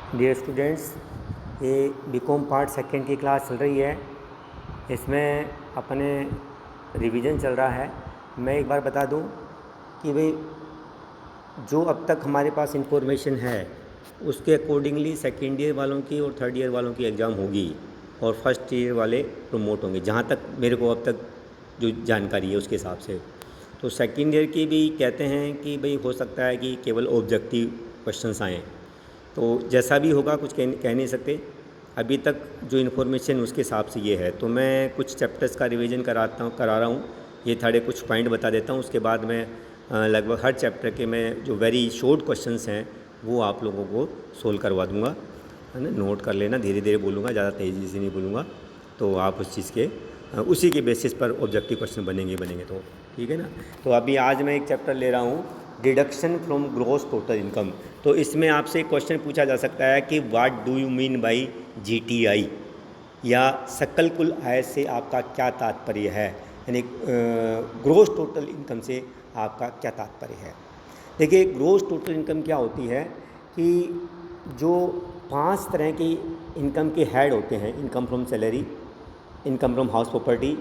Dear students, ये BCom part second की class चल रही है। इसमें अपने रिवीजन चल रहा है। मैं एक बार बता दूं कि भाई जो अब तक हमारे पास इंफॉर्मेशन है उसके अकॉर्डिंगली सेकेंड ईयर वालों की और थर्ड ईयर वालों की एग्ज़ाम होगी और फर्स्ट ईयर वाले प्रमोट होंगे, जहाँ तक मेरे को अब तक जो जानकारी है उसके हिसाब से। तो सेकेंड ईयर की भी कहते हैं कि भाई हो सकता है कि केवल ऑब्जेक्टिव क्वेश्चंस आएँ, तो जैसा भी होगा कुछ कह नहीं सकते। अभी तक जो इन्फॉर्मेशन उसके हिसाब से ये है। तो मैं कुछ चैप्टर्स का रिवीजन करा रहा हूँ। ये थोड़े कुछ पॉइंट बता देता हूँ, उसके बाद मैं लगभग हर चैप्टर के मैं जो वेरी शॉर्ट क्वेश्चंस हैं वो आप लोगों को सोल्व करवा दूँगा, है ना। नोट कर लेना, धीरे धीरे बोलूँगा, ज़्यादा तेज़ी से नहीं बोलूँगा, तो आप उस चीज़ के उसी के बेसिस पर ऑब्जेक्टिव क्वेश्चन बनेंगे तो ठीक है ना। तो अभी आज मैं एक चैप्टर ले रहा हूँ, deduction from gross total income. तो इसमें आपसे एक क्वेश्चन पूछा जा सकता है कि what do you mean by GTI, या सकल कुल आय से आपका क्या तात्पर्य है, यानी ग्रॉस टोटल इनकम से आपका क्या तात्पर्य है। देखिए, ग्रॉस टोटल इनकम क्या होती है कि जो 5 तरह की इनकम के हेड होते हैं: income from salary, income from house property,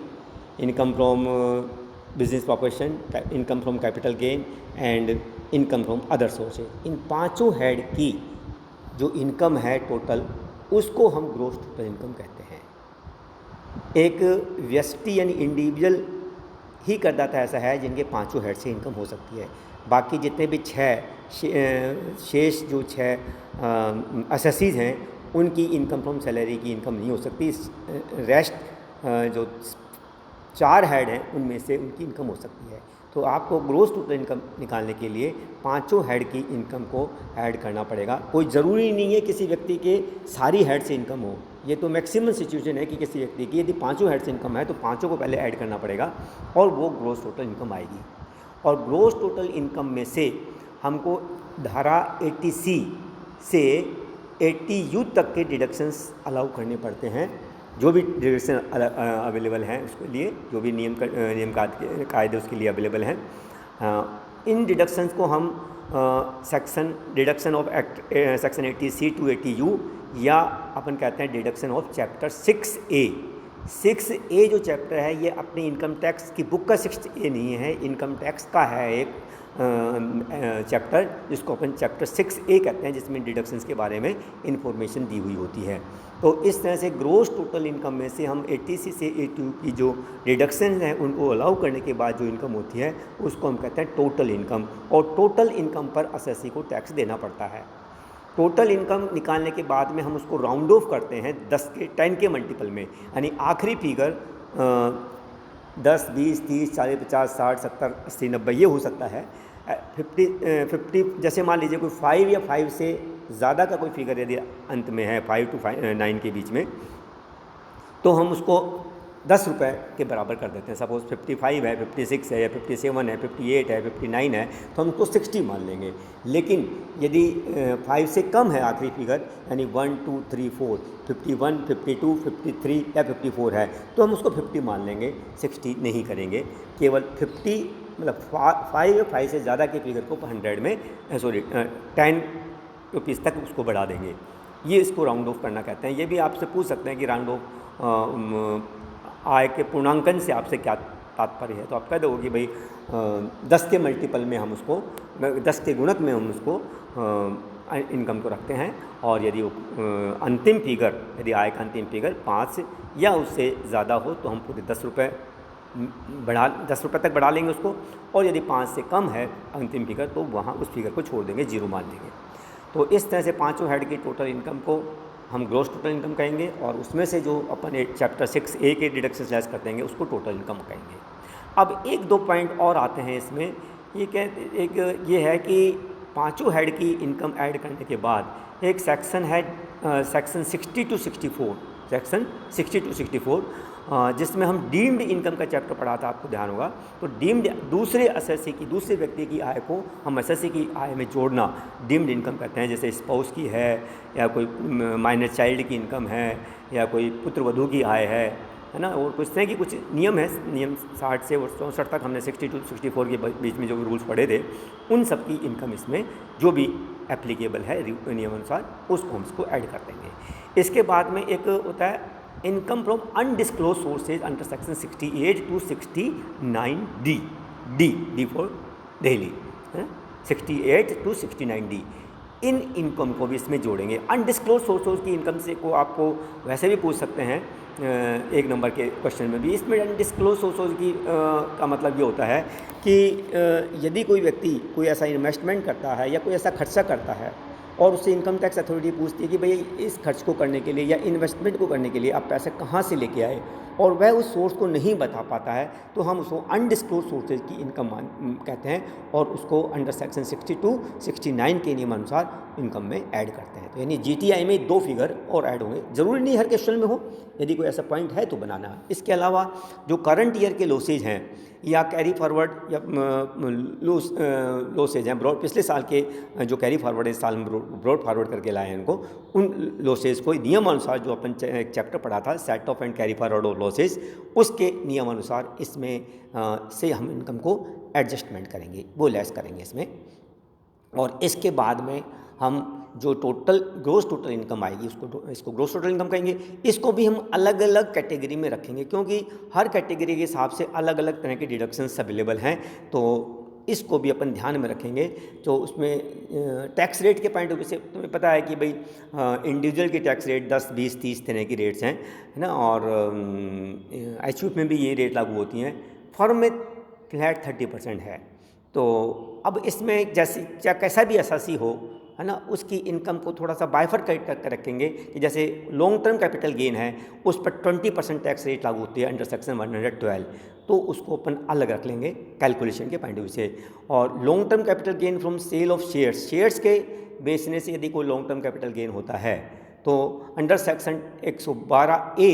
income from business proportion, income from capital gain and income from other sources. इन पांचों हेड की जो इनकम है टोटल, उसको हम ग्रॉस टोटल इनकम कहते हैं। एक व्यक्ति यानी इंडिविजुअल ही करदाता ऐसा है जिनके पांचों हेड से इनकम हो सकती है। बाकी जितने भी शेष जो 6 असेसीज हैं, उनकी इनकम फ्रॉम सैलरी की इनकम नहीं हो सकती। रेस्ट जो 4 हेड हैं उनमें से उनकी इनकम हो सकती है। तो आपको ग्रॉस टोटल इनकम निकालने के लिए पांचों हेड की इनकम को ऐड करना पड़ेगा। कोई ज़रूरी नहीं है किसी व्यक्ति के सारी हेड से इनकम हो, ये तो मैक्सिमम सिचुएशन है कि किसी व्यक्ति की यदि पांचों हेड से इनकम है तो पांचों को पहले ऐड करना पड़ेगा और वो ग्रॉस टोटल इनकम आएगी। और ग्रॉस टोटल इनकम में से हमको धारा 80C से 80U तक के डिडक्शंस अलाउ करने पड़ते हैं। जो भी डिडक्शन अवेलेबल हैं उसके लिए, जो भी नियम कायदे उसके लिए अवेलेबल हैं, इन डिडक्शंस को हम deduction of act section 80C to 80U, या अपन कहते हैं deduction of chapter 6A। 6A जो चैप्टर है ये अपनी इनकम टैक्स की बुक का 6A नहीं है, इनकम टैक्स का है एक चैप्टर जिसको अपन चैप्टर 6A कहते हैं, जिसमें डिडक्शंस के बारे में इंफॉर्मेशन दी हुई होती है। तो इस तरह से ग्रॉस टोटल इनकम में से हम 80C से 80U की जो डिडक्शन हैं उनको अलाउ करने के बाद जो इनकम होती है उसको हम कहते हैं टोटल इनकम। और टोटल इनकम पर असेसी को टैक्स देना पड़ता है। टोटल इनकम निकालने के बाद में हम उसको राउंड ऑफ करते हैं 10 के मल्टीपल में, यानी आखिरी फिगर 10, 20, 30, 40, 50, 60, 70, 80, 90 ये हो सकता है। 50 जैसे मान लीजिए कोई 5 या 5 से ज़्यादा का कोई फिगर यदि अंत में है, 5 to 9 के बीच में, तो हम उसको 10 रुपये के बराबर कर देते हैं। सपोज़ 55 है, 56 है, या 57 है, 58 है, 59 है, तो हम उसको 60 मान लेंगे। लेकिन यदि 5 से कम है आखिरी फिगर, यानी 1, 2, 3, 4, 51, 52, 53 या 54 है, तो हम उसको 50 मान लेंगे, 60 नहीं करेंगे। केवल 50 मतलब 5 या 5 से ज़्यादा के फिगर को 100 में 10 रुपीज़ तक उसको बढ़ा देंगे। ये इसको राउंड ऑफ करना कहते हैं। ये भी आपसे पूछ सकते हैं कि राउंड ऑफ आय के पूर्णांकन से आपसे क्या तात्पर्य है, तो आप कह दो कि भाई 10 के मल्टीपल में हम उसको 10 के गुणक में हम उसको इनकम को रखते हैं। और यदि वो अंतिम फिगर, यदि आय का अंतिम फिगर 5 या उससे ज़्यादा हो तो हम पूरे 10 रुपये तक बढ़ा लेंगे उसको। और यदि 5 से कम है अंतिम फिगर तो वहाँ उस फिगर को छोड़ देंगे, 0 मान लेंगे। तो इस तरह से पांचों हेड की टोटल इनकम को हम ग्रॉस टोटल इनकम कहेंगे, और उसमें से जो अपन चैप्टर 6A के डिडक्शन लेस कर देंगे उसको टोटल इनकम कहेंगे। अब 1-2 पॉइंट और आते हैं इसमें। ये है कि पांचों हेड की इनकम ऐड करने के बाद एक सेक्शन है, सेक्शन 60 to 64, सेक्शन 60 to 64, जिसमें हम डीम्ड इनकम का चैप्टर पढ़ा था, आपको ध्यान होगा। तो डीम्ड दूसरे व्यक्ति की आय को हम असेसी की आय में जोड़ना डीम्ड इनकम कहते हैं। जैसे स्पाउस की है, या कोई माइनर चाइल्ड की इनकम है, या कोई पुत्रवधू की आय है ना। और कुछ तरह की कुछ नियम है, नियम 60 से 64 तक हमने 60 to 64 के बीच में जो रूल्स पढ़े थे, उन सब की इनकम इसमें जो भी एप्लीकेबल है नियमानुसार, उसको हम इसको ऐड कर देंगे। इसके बाद में एक होता है income from undisclosed sources under section 68 to 69D, D for Delhi, 68 to 69D। In income को भी इसमें जोड़ेंगे। अनडिस्क्लोज सोर्सेज की इनकम से को आपको वैसे भी पूछ सकते हैं एक नंबर के क्वेश्चन में भी। इसमें अनडिस्क्लोज सोर्सेज की का मतलब ये होता है कि यदि कोई व्यक्ति कोई ऐसा इन्वेस्टमेंट करता है या कोई ऐसा खर्चा करता है और उससे इनकम टैक्स अथॉरिटी पूछती है कि भाई इस खर्च को करने के लिए या इन्वेस्टमेंट को करने के लिए आप पैसे कहाँ से लेके आए, और वह उस सोर्स को नहीं बता पाता है, तो हम उसको अनडिस्क्लोज सोर्सेज की इनकम कहते हैं और उसको अंडर सेक्शन 62, 69 के नियमानुसार इनकम में ऐड करते हैं। तो यानी जीटीआई में 2 फिगर और ऐड होंगे। ज़रूरी नहीं हर क्वेश्चन में हो, यदि कोई ऐसा पॉइंट है तो बनाना है। इसके अलावा जो करंट ईयर के लॉसेज हैं या कैरी फॉरवर्ड या लॉसेज हैं, पिछले साल के जो कैरी फॉरवर्ड इस साल में ब्रॉड फॉरवर्ड करके लाए हैं इनको, उन लॉसेज को नियमानुसार जो अपन एक चैप्टर पढ़ा था set of and carry forward और लॉसेज, उसके नियमानुसार इसमें से हम इनकम को एडजस्टमेंट करेंगे, वो लेस करेंगे इसमें। और इसके बाद में हम जो ग्रोस टोटल इनकम आएगी इसको ग्रोस टोटल इनकम कहेंगे। इसको भी हम अलग अलग कैटेगरी में रखेंगे, क्योंकि हर कैटेगरी के हिसाब से अलग अलग तरह के डिडक्शंस अवेलेबल हैं, तो इसको भी अपन ध्यान में रखेंगे। तो उसमें टैक्स रेट के पॉइंट ऑफ व्यू से तुम्हें पता है कि भाई इंडिविजुअल की टैक्स रेट 10, 20, 30 तरह की रेट्स हैं, है ना, और एचयूएफ में भी ये रेट लागू होती हैं। फर्म में फ्लैट 30% है। तो अब इसमें जैसे चाहे कैसा भी एसएससी हो, है ना, उसकी इनकम को थोड़ा सा बाइफरकेट करके रखेंगे कि जैसे लॉन्ग टर्म कैपिटल गेन है उस पर 20% टैक्स रेट लागू होती है अंडर सेक्शन 112, तो उसको अपन अलग रख लेंगे कैलकुलेशन के पॉइंट ऑफ व्यू से। और long term capital gain from sale of shares के बेचने से यदि कोई लॉन्ग टर्म कैपिटल गेन होता है तो अंडर सेक्शन 112A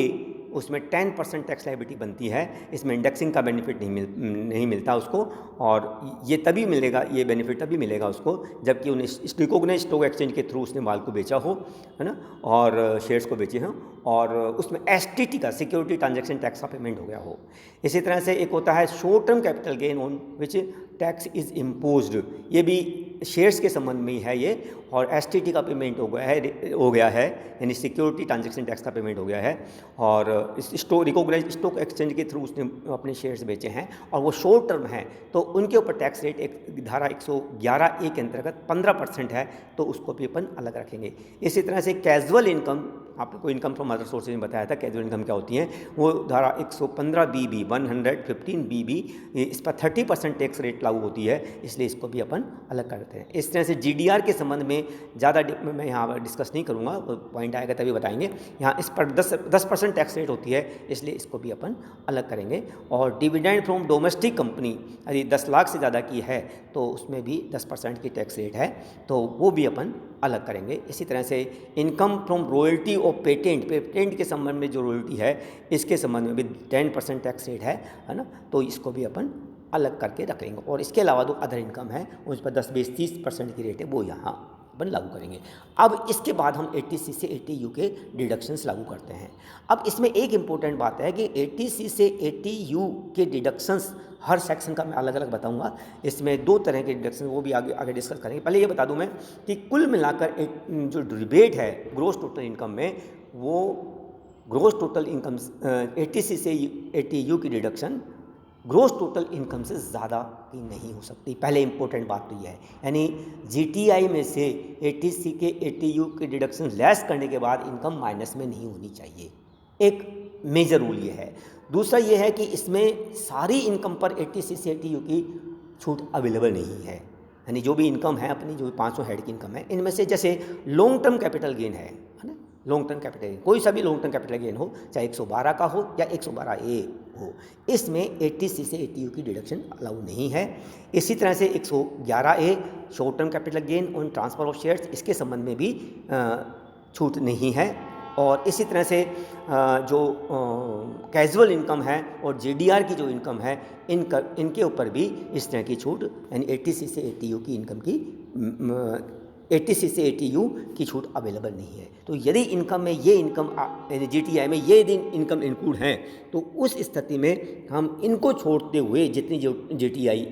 उसमें 10% टैक्स लायबिलिटी बनती है। इसमें इंडेक्सिंग का बेनिफिट नहीं मिलता उसको, और ये तभी मिलेगा, ये बेनिफिट तभी मिलेगा उसको जबकि उन्हें रिकॉग्नाइज्ड स्टॉक एक्सचेंज के थ्रू उसने माल को बेचा हो, है ना, और शेयर्स को बेचे हों, और उसमें एसटीटी का सिक्योरिटी ट्रांजैक्शन टैक्स का पेमेंट हो गया हो। इसी तरह से एक होता है short term capital gain on which tax is imposed, ये भी शेयर्स के संबंध में ही है ये, और एसटीटी का पेमेंट हो गया है यानी सिक्योरिटी ट्रांजैक्शन टैक्स का पेमेंट हो गया है, और रिकॉग्नाइज्ड स्टॉक एक्सचेंज के थ्रू उसने अपने शेयर्स बेचे हैं और वो शॉर्ट टर्म है, तो उनके ऊपर टैक्स रेट एक धारा 111A के अंतर्गत 15% है, तो उसको भी अपन अलग रखेंगे। इसी तरह से कैजुअल इनकम, आपको इनकम फ्रॉम अदर सोर्सेज में बताया था कैजुअल इनकम क्या होती है, वो धारा 115BB 115BB, इस पर 30% टैक्स रेट लागू होती है, इसलिए इसको भी अपन अलग करते हैं। इस तरह से जीडीआर के संबंध में ज़्यादा मैं यहाँ डिस्कस नहीं करूँगा, पॉइंट आएगा तभी बताएंगे। यहाँ इस पर 10% टैक्स रेट होती है, इसलिए इसको भी अपन अलग करेंगे। और डिविडेंड फ्रॉम डोमेस्टिक कंपनी यदि 10 लाख से ज़्यादा की है तो उसमें भी 10% की टैक्स रेट है, तो वो भी अपन अलग करेंगे। इसी तरह से इनकम फ्रॉम रॉयल्टी और पेटेंट के संबंध में जो रॉयल्टी है इसके संबंध में भी 10% टैक्स रेट है ना, तो इसको भी अपन अलग करके रख लेंगे। और इसके अलावा जो अदर इनकम है उस पर 10, 20, 30% की रेट है, वो यहाँ अपन लागू करेंगे। अब इसके बाद हम 80C से 80U के डिडक्शंस लागू करते हैं। अब इसमें एक इम्पोर्टेंट बात है कि 80C से 80U के डिडक्शंस हर सेक्शन का मैं अलग अलग बताऊंगा। इसमें 2 तरह के डिडक्शन, वो भी आगे डिस्कस करेंगे। पहले ये बता दूं मैं कि कुल मिलाकर जो रिबेट है ग्रोस टोटल इनकम में, वो ग्रोस टोटल इनकम 80C से 80U की डिडक्शन ग्रोस टोटल इनकम से ज़्यादा की नहीं हो सकती। पहले इंपॉर्टेंट बात तो ये है, यानी जीटीआई में से 80C के 80U के डिडक्शन लेस करने के बाद इनकम माइनस में नहीं होनी चाहिए, एक मेजर रूल ये है। दूसरा ये है कि इसमें सारी इनकम पर 80C से 80U की छूट अवेलेबल नहीं है, यानी जो भी इनकम है अपनी, जो 500 हेड की इनकम है, इनमें से जैसे लॉन्ग टर्म कैपिटल गेन है ना, लॉन्ग टर्म कैपिटल गेन, कोई सा भी लॉन्ग टर्म कैपिटल गेन हो, चाहे 112 का हो या 112A हो, इसमें 80C से 80U की डिडक्शन अलाउ नहीं है। इसी तरह से 111A short term capital gain on transfer of shares, इसके संबंध में भी छूट नहीं है। और इसी तरह से जो कैजुअल इनकम है और जीडीआर की जो इनकम है, इनके ऊपर भी इस तरह की छूट, यानी 80C से 80U की इनकम की 80C से 80U की छूट अवेलेबल नहीं है। तो यदि इनकम में ये इनकम यानी जीटीआई में ये यदि इनकम इंक्लूड हैं, तो उस स्थिति में हम इनको छोड़ते हुए जितनी जो जीटीआई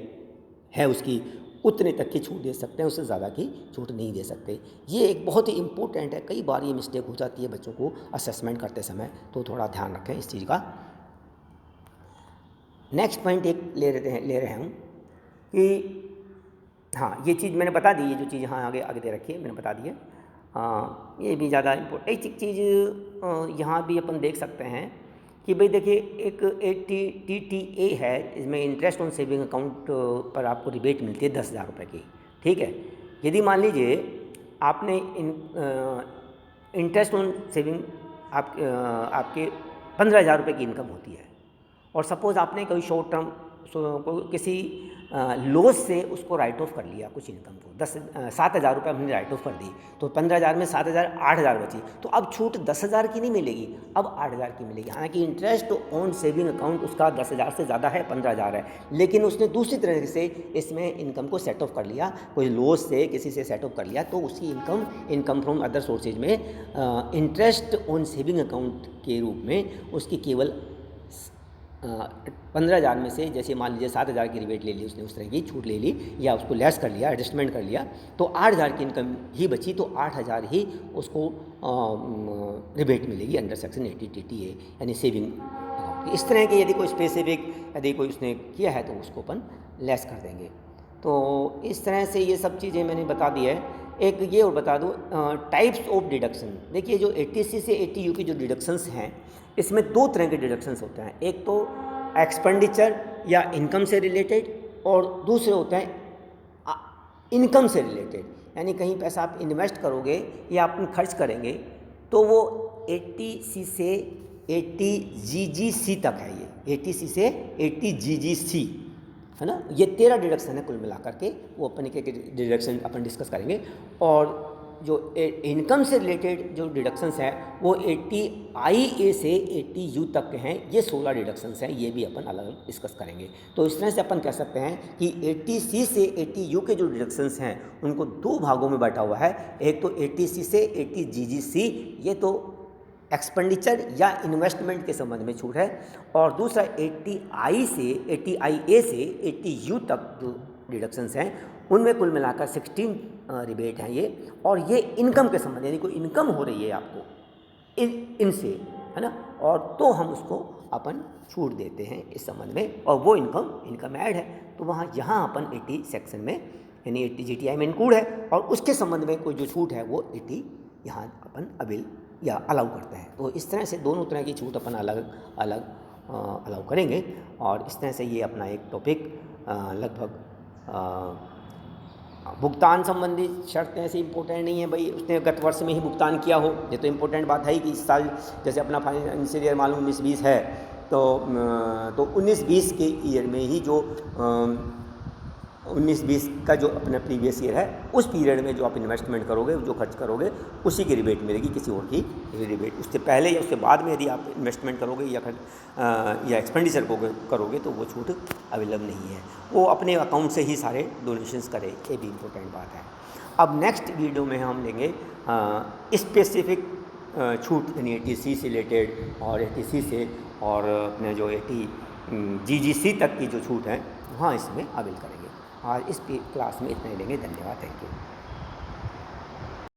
है उसकी उतने तक की छूट दे सकते हैं, उससे ज़्यादा की छूट नहीं दे सकते। ये एक बहुत ही इम्पोर्टेंट है, कई बार ये मिस्टेक हो जाती है बच्चों को असेसमेंट करते समय, तो थोड़ा ध्यान रखें इस चीज़ का। नेक्स्ट पॉइंट एक ले रहे हूँ कि हाँ, ये चीज़ मैंने बता दी, ये जो चीज़ हाँ आगे आगे दे रखी है मैंने बता दी है। ये भी ज़्यादा इम्पोर्टेंट एक चीज़ यहाँ भी अपन देख सकते हैं कि भाई देखिए एक TTA है, इसमें इंटरेस्ट ऑन सेविंग अकाउंट पर आपको रिबेट मिलती है 10,000 रुपये की। ठीक है, यदि मान लीजिए आपने इंटरेस्ट ऑन सेविंग आपके 15,000 रुपये की इनकम होती है, और सपोज़ आपने कोई शॉर्ट टर्म किसी लॉस से उसको राइट ऑफ कर लिया, कुछ इनकम को 7,000 रुपये हमने राइट ऑफ कर दी, तो 15,000 में 7,000 8,000 बची, तो अब छूट 10,000 की नहीं मिलेगी, अब 8,000 की मिलेगी। हालांकि इंटरेस्ट ऑन सेविंग अकाउंट उसका 10,000 से ज़्यादा है, 15,000 है, लेकिन उसने दूसरी तरह से इसमें इनकम को सेट ऑफ कर लिया, कोई लॉस से किसी से सेट ऑफ कर लिया, तो उसकी इनकम फ्रॉम अदर सोर्सेज में इंटरेस्ट ऑन सेविंग अकाउंट के रूप में उसकी केवल 15,000 में से, जैसे मान लीजिए 7,000 की रिबेट ले ली उसने, उस तरह की छूट ले ली या उसको लेस कर लिया, एडजस्टमेंट कर लिया, तो 8,000 की इनकम ही बची, तो 8,000 ही उसको रिबेट मिलेगी अंडर सेक्शन 80 TTA, यानी सेविंग अकाउंट। इस तरह के यदि कोई स्पेसिफिक यदि कोई उसने किया है तो उसको अपन लेस कर देंगे। तो इस तरह से ये सब चीज़ें मैंने बता दी है। एक ये और बता दूँ टाइप्स ऑफ डिडक्शन। देखिए जो 80C से 80U की जो डिडक्शंस हैं, इसमें 2 तरह के डिडक्शंस होते हैं, एक तो एक्सपेंडिचर या इनकम से रिलेटेड, और दूसरे होते हैं इनकम से रिलेटेड, यानी कहीं पैसा आप इन्वेस्ट करोगे या आप खर्च करेंगे तो वो 80C से 80GGC तक है। ये 80C से 80GGC है ना, ये 13 डिडक्शन है कुल मिलाकर के, वो अपन के डिडक्शन अपन डिस्कस करेंगे। और जो इनकम से रिलेटेड जो डिडक्शंस हैं वो 80IA से 80U तक के हैं, ये 16 डिडक्शंस हैं, ये भी अपन अलग अलग डिस्कस करेंगे। तो इस तरह से अपन कह सकते हैं कि 80C से 80U के जो डिडक्शंस हैं उनको 2 भागों में बांटा हुआ है। एक तो 80C से 80GGC, ये तो एक्सपेंडिचर या इन्वेस्टमेंट के संबंध में छूट है, और दूसरा 80IA से 80U तक जो डिडक्शंस हैं उनमें कुल मिलाकर 16 रिबेट हैं ये, और ये इनकम के संबंध, यानी कोई इनकम हो रही है आपको इनसे, है ना, और तो हम उसको अपन छूट देते हैं इस संबंध में, और वो इनकम ऐड है, तो वहाँ यहाँ अपन 80 सेक्शन में यानी 80 GTI में इंक्लूड है, और उसके संबंध में कोई जो छूट है वो 80 यहाँ अपन अवेल या अलाउ करते हैं। तो इस तरह से दोनों तरह की छूट अपन अलग अलग अलाउ करेंगे, और इस तरह से ये अपना एक टॉपिक लगभग भुगतान संबंधी शर्तें ऐसी इंपॉर्टेंट नहीं है भाई उसने गत वर्ष में ही भुगतान किया हो, ये तो इम्पोर्टेंट बात है ही कि इस साल जैसे अपना फाइनेंशियल ईयर मालूम 19-20 है, तो 19-20 के ईयर में ही जो 19-20 का जो अपना प्रीवियस ईयर है उस पीरियड में जो आप इन्वेस्टमेंट करोगे, जो खर्च करोगे, उसी की रिबेट मिलेगी, किसी और की रिबेट उससे पहले या उसके बाद में यदि आप इन्वेस्टमेंट करोगे या एक्सपेंडिचर करोगे तो वो छूट अवेलेबल नहीं है, वो अपने अकाउंट से ही सारे डोनेशंस करे, ये भी इम्पोर्टेंट बात है। अब नेक्स्ट वीडियो में हम लेंगे स्पेसिफिक छूट, यानी 80C से रिलेटेड और 80C से और अपने जो 80GGC तक की जो छूट है वहाँ इसमें अवेल करेंगे। आज इस क्लास में इतना ही लेंगे। धन्यवाद, थैंक यू।